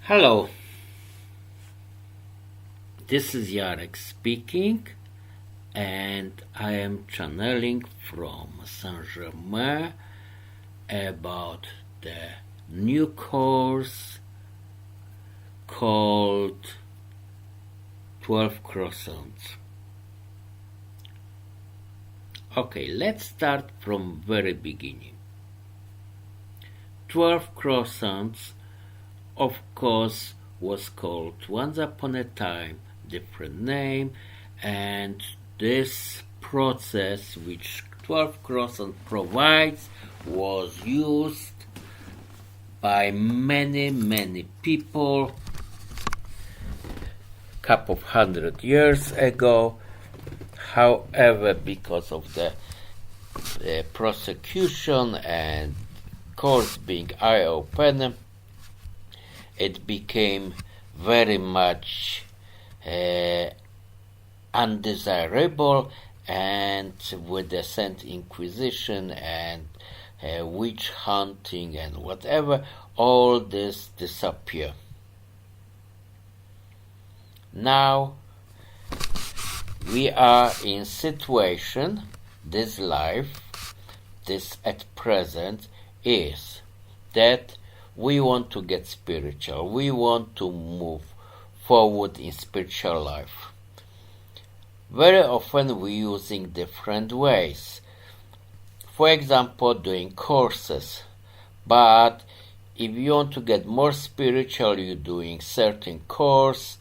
Hello, this is Jarek speaking, and I am channeling from Saint Germain about the new course called 12 Croissants. Okay, let's start from very beginning. 12 Croissants, of course, was called once upon a time different name, and this process which 12 Croissant provides was used by many people couple of 100 years ago. However, because of the prosecution and courts being eye-opener, it became very much undesirable, and with the Saint Inquisition and witch hunting and whatever, all this disappear. Now we are in situation, this life, this at present, is that we want to get spiritual. We want to move forward in spiritual life. Very often we're using different ways. For example, doing courses. But if you want to get more spiritual, you're doing certain course,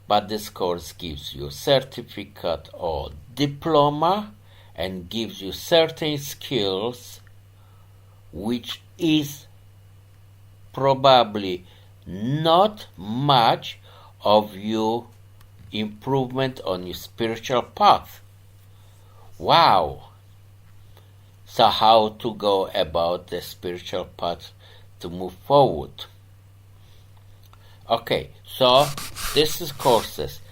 but this course gives you certificate or diploma and gives you certain skills, which is probably not much of your improvement on your spiritual path. Wow! So how to go about the spiritual path to move forward? Okay, so this is courses.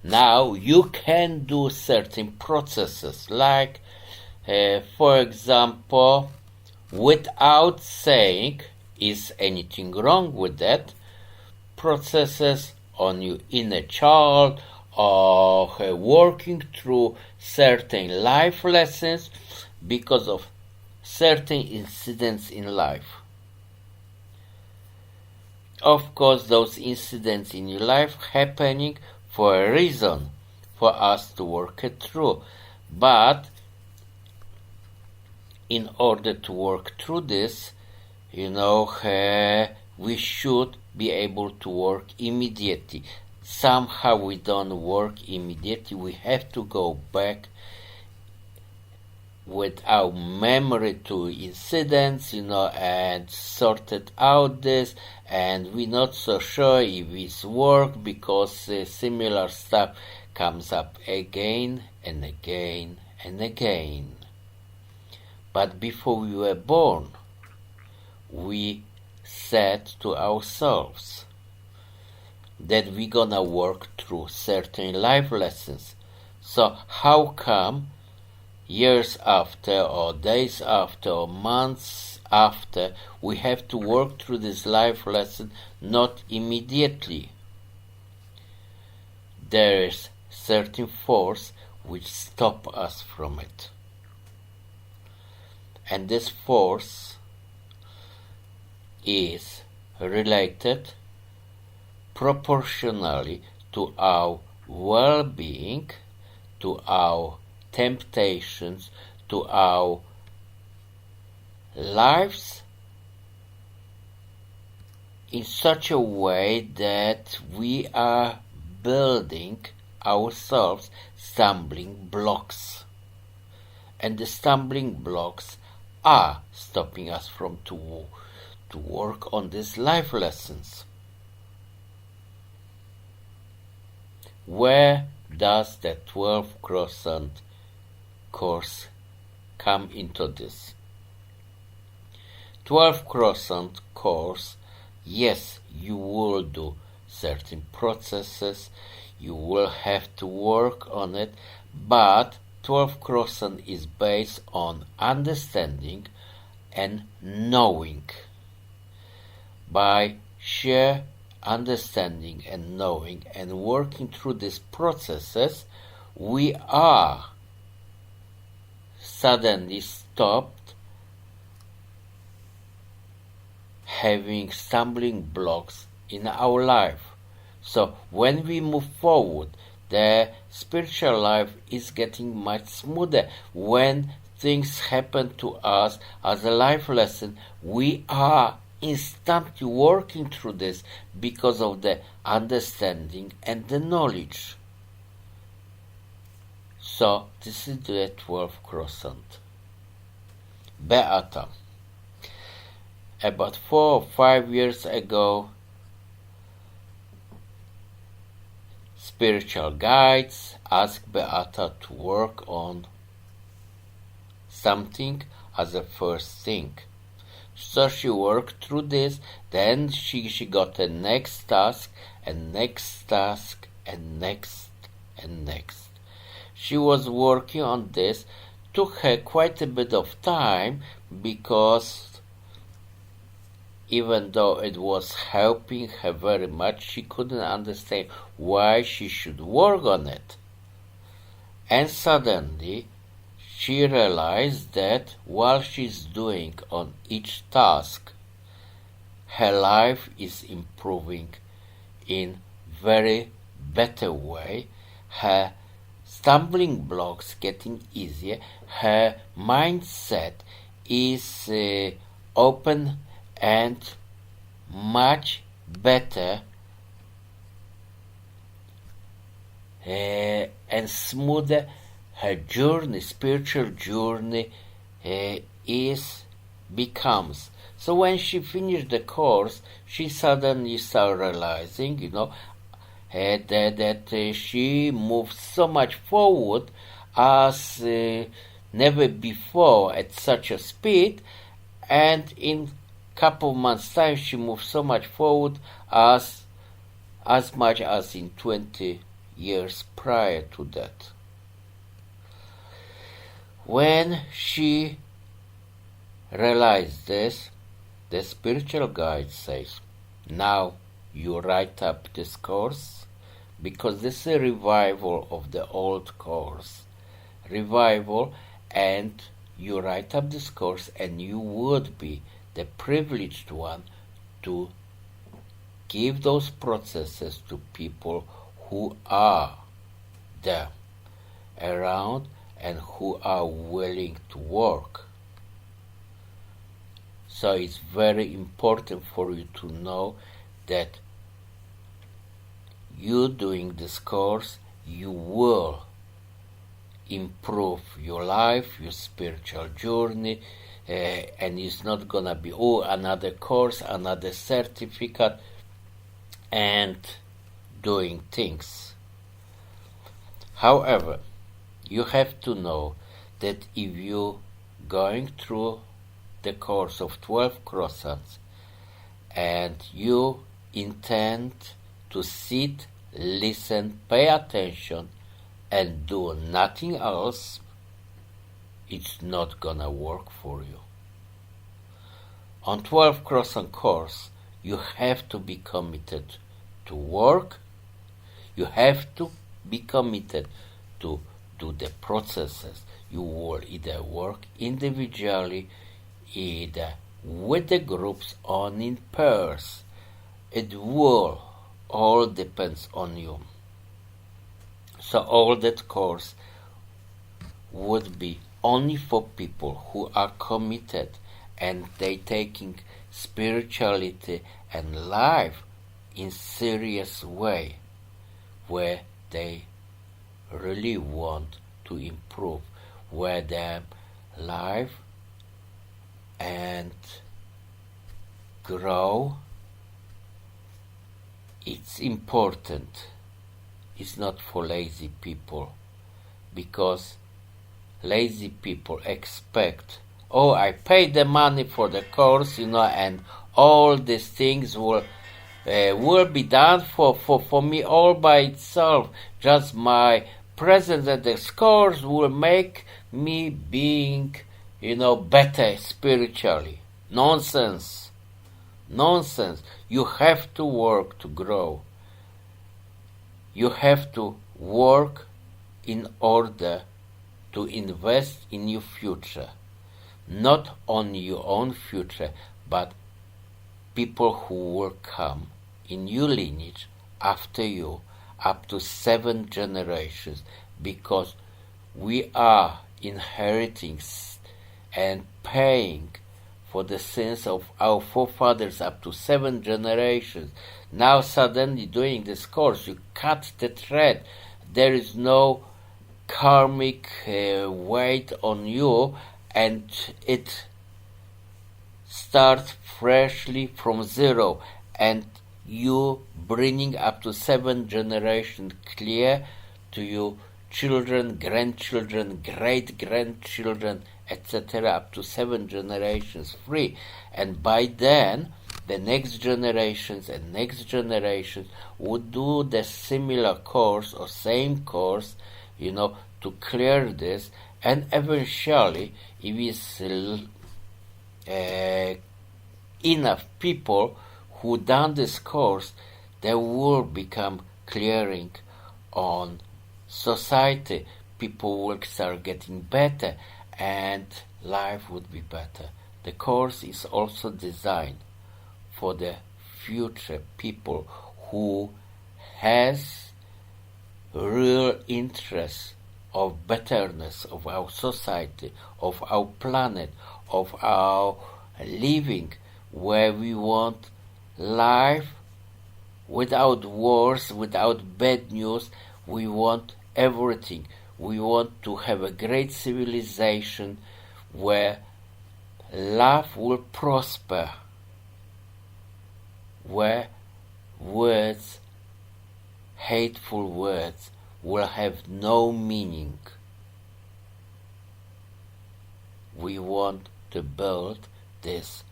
Now you can do certain processes, like for example, without saying is anything wrong with that, processes on your inner child, or working through certain life lessons because of certain incidents in life. Of course, those incidents in your life happening for a reason, for us to work it through. But in order to work through this, we should be able to work immediately. Somehow we don't work immediately. We have to go back with our memory to incidents, and sorted out this, and we're not so sure if it's work because similar stuff comes up again and again and again. But before we were born, we said to ourselves that we're gonna work through certain life lessons. So how come years after, or days after, or months after, we have to work through this life lesson not immediately? There is certain force which stop us from it. And this force is related proportionally to our well-being, to our temptations, to our lives, in such a way that we are building ourselves stumbling blocks. And the stumbling blocks are stopping us from to work on these life lessons. Where does the 12 Croissant course come into this? 12 Croissant course, yes, you will do certain processes, you will have to work on it, but 12 Croissant is based on understanding and knowing. By sheer understanding and knowing and working through these processes, we are suddenly stopped having stumbling blocks in our life. So when we move forward, the spiritual life is getting much smoother. When things happen to us as a life lesson, we are instantly working through this because of the understanding and the knowledge. So this is the 12th croissant. Beata. About 4 or 5 years ago, spiritual guides asked Beata to work on something as a first thing. So she worked through this, then she got a next task, and next task, and next, and next. She was working on this, took her quite a bit of time, because even though it was helping her very much, she couldn't understand why she should work on it. And suddenly, she realized that while she's doing on each task, her life is improving in very better way. Her stumbling blocks getting easier. Her mindset is open and much better and smoother. Her journey, spiritual journey, becomes. So when she finished the course, she suddenly started realizing, that she moved so much forward as never before at such a speed, and in couple of months' time she moved so much forward as much as in 20 years prior to that. When she realized this, the spiritual guide says, now you write up this course, because this is a revival of the old course. Revival, and you write up this course, and you would be the privileged one to give those processes to people who are there around and who are willing to work. So it's very important for you to know that you doing this course, you will improve your life, your spiritual journey, and it's not gonna be another course, another certificate, and doing things. However, you have to know that if you going through the course of 12 croissants and you intend to sit, listen, pay attention, and do nothing else, it's not gonna work for you. On 12 croissant course, you have to be committed to work. You have to be committed to do the processes. You will either work individually, either with the groups or in pairs. It will all depends on you. So all that course would be only for people who are committed and they taking spirituality and life in serious way, where they really want to improve, where their life and grow. It's important. It's not for lazy people, because lazy people expect, I paid the money for the course, and all these things will be done for me all by itself. Just my presence at this course will make me being, better spiritually. Nonsense. You have to work to grow. You have to work in order to invest in your future. Not on your own future, but people who will come in your lineage after you, up to 7 generations, because we are inheriting and paying for the sins of our forefathers up to 7 generations. Now suddenly doing this course, you cut the thread. There is no karmic weight on you, and it starts freshly from zero, and you bringing up to 7 generations clear to your children, grandchildren, great-grandchildren, etc., up to 7 generations free. And by then, the next generations and next generations would do the similar course or same course, to clear this. And eventually, if it's enough people who done this course, there will become clearing on society. People will start getting better and life would be better. The course is also designed for the future people who has real interest of betterness of our society, of our planet, of our living, where we want life without wars, without bad news. We want everything. We want to have a great civilization where love will prosper, where words, hateful words, will have no meaning. We want to build this.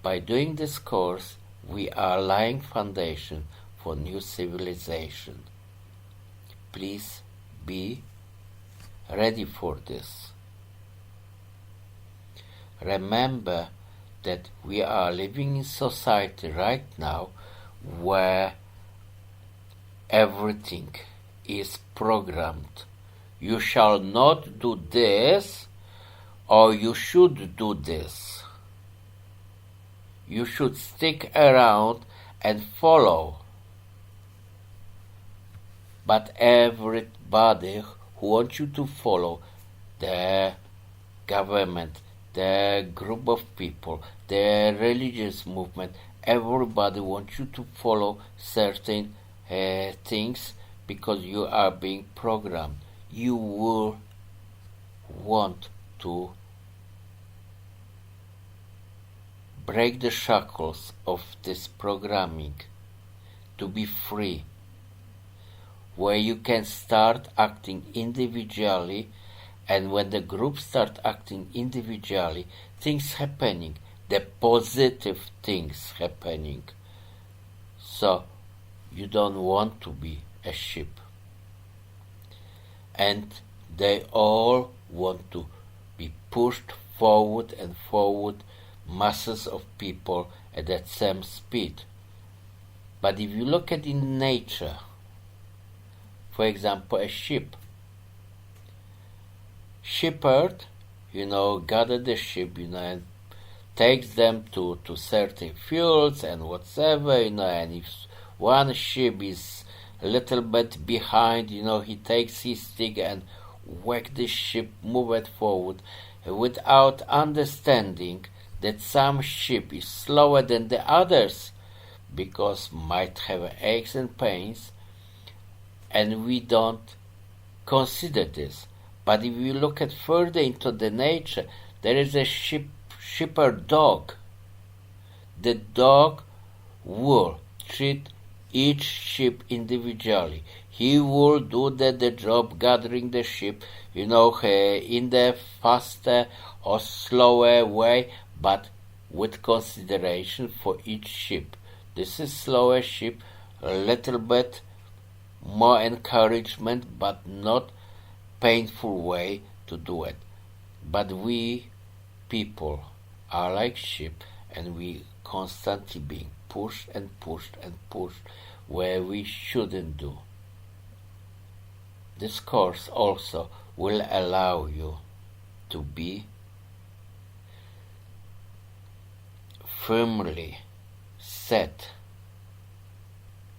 By doing this course, we are laying foundation for new civilization. Please be ready for this. Remember that we are living in society right now where everything is programmed. You shall not do this, or you should do this. You should stick around and follow. But everybody who wants you to follow the government, the group of people, the religious movement, everybody wants you to follow certain things because you are being programmed. You will want to break the shackles of this programming, to be free, where you can start acting individually, and when the group start acting individually, things happening, the positive things happening. So you don't want to be a sheep. And they all want to be pushed forward and forward, masses of people at that same speed. But if you look at in nature, for example, a sheep, shepherd, gather the sheep, and takes them to certain fields and whatever, and if one sheep is a little bit behind, he takes his stick and whack the sheep, move it forward, without understanding that some sheep is slower than the others because might have aches and pains, and we don't consider this. But if you look at further into the nature, there is a shepherd dog. The dog will treat each sheep individually. He will do the job gathering the sheep, in the faster or slower way, but with consideration for each sheep. This is slower sheep, a little bit more encouragement, but not painful way to do it. But we people are like sheep, and we constantly being pushed and pushed and pushed where we shouldn't do. This course also will allow you to be firmly set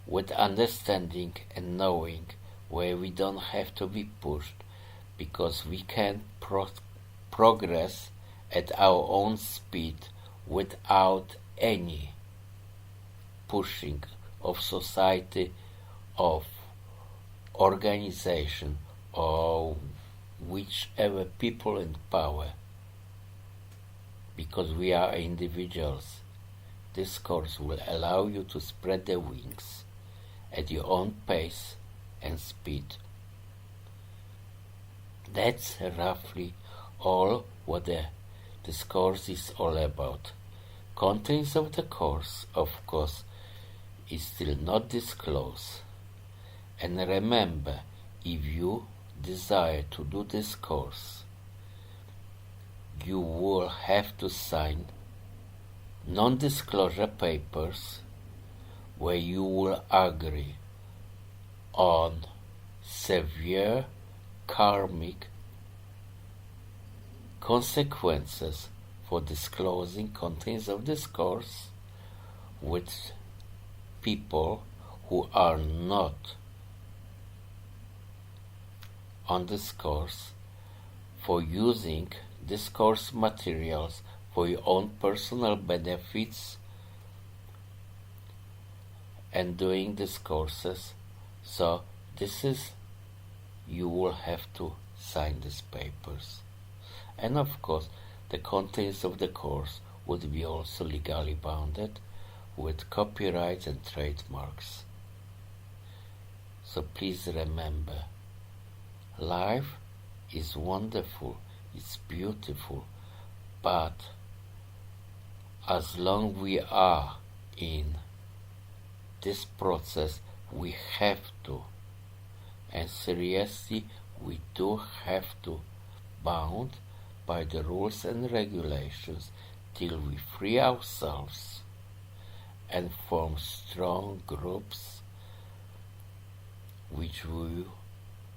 with understanding and knowing where we don't have to be pushed, because we can progress at our own speed without any pushing of society, of organization, or whichever people in power, because we are individuals. This course will allow you to spread the wings at your own pace and speed. That's roughly all what this course is all about. Contents of the course, of course, is still not disclosed. And remember, if you desire to do this course, you will have to sign non-disclosure papers where you will agree on severe karmic consequences for disclosing contents of this course with people who are not on this course, for using this course materials for your own personal benefits and doing these courses. So you will have to sign these papers. And of course, the contents of the course would be also legally bounded with copyrights and trademarks. So please remember, life is wonderful, it's beautiful, but as long we are in this process, we have to, and seriously, we do have to, bound by the rules and regulations till we free ourselves and form strong groups which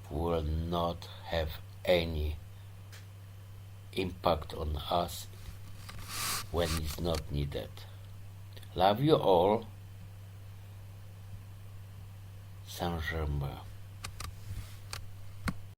will not have any impact on us when it's not needed. Love you all. Saint Germain.